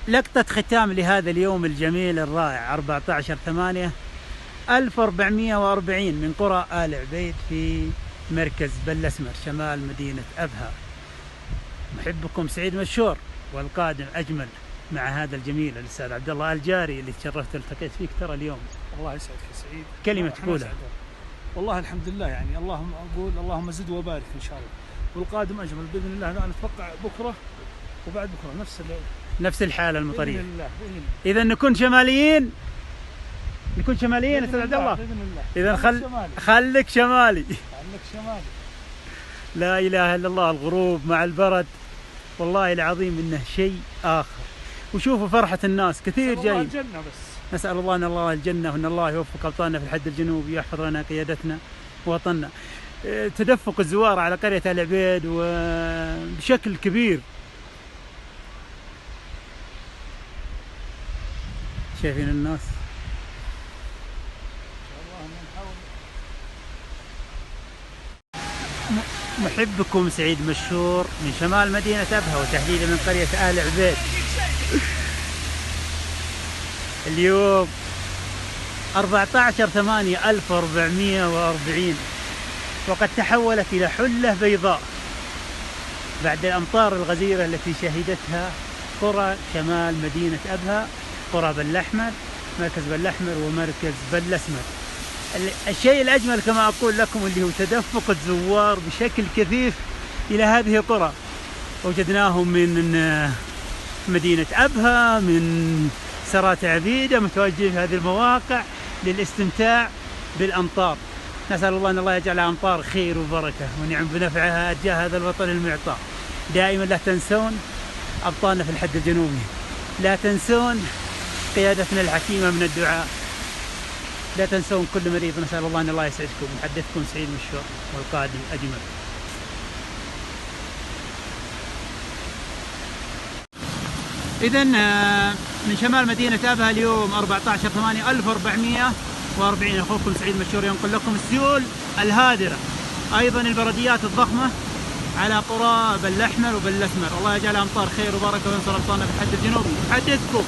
لقطة ختام لهذا اليوم الجميل الرائع 14/8/1440 من قرى آل عبيد في مركز بلسمر شمال مدينة أبها. محبكم سعيد مشور، والقادم أجمل مع هذا الجميل الأستاذ عبد الله الجاري اللي تشرفت التقيت فيك ترى اليوم. الله يسعدك يا سعيد. كلمة تقولها. والله الحمد لله، يعني اللهم زد وبارك ان شاء الله، والقادم اجمل باذن الله. انا اتوقع بكره وبعد بكره نفس الحالة المطرية باذن الله. إذا نكون شماليين أستاذ عبد الله. باذن الله. إذا خليك شمالي. خليك شمالي. لا إله إلا الله، الغروب مع البرد والله العظيم إنه شيء آخر. وشوفوا فرحة الناس كثير جاي. الجنة بس. نسأل الله أن الله الجنة، وأن الله يوفق أبطالنا في الحد الجنوبي ويحفظ لنا قيادتنا ووطننا. تدفق الزوار على قرية آل عبيد وبشكل كبير. شايفين الناس؟ محبكم سعيد مشور من شمال مدينة أبها، وتحديدا من قرية آل عبيد. اليوم 14/8/1440 وقد تحولت إلى حلة بيضاء بعد الأمطار الغزيرة التي شهدتها قرى شمال مدينة أبها، قرى بلحمر، مركز بلحمر ومركز بلسمر. الشيء الأجمل كما أقول لكم اللي هو تدفق الزوار بشكل كثيف إلى هذه القرى. وجدناهم من مدينة أبها، من سرات عبيدة، متواجدين في هذه المواقع للاستمتاع بالأمطار. نسأل الله أن الله يجعلها أمطار خير وبركة ونعم بنفعها أرجاء هذا الوطن المعطاء. دائما لا تنسون أبطالنا في الحد الجنوبي، لا تنسون قيادتنا الحكيمة من الدعاء، لا تنسون كل مريض. نسأل الله أن الله يسعدكم. محدثكم سعيد مشور، والقادم أجمل. إذا من شمال مدينة أبها اليوم 14/8/1440 أخوكم سعيد مشور ينقل لكم السيول الهادرة، أيضا البرديات الضخمة على قرى بلحمر وبلسمر. الله يجعلها أمطار خير وبركة وينصر أبطالنا في الحد الجنوبي. محدثكم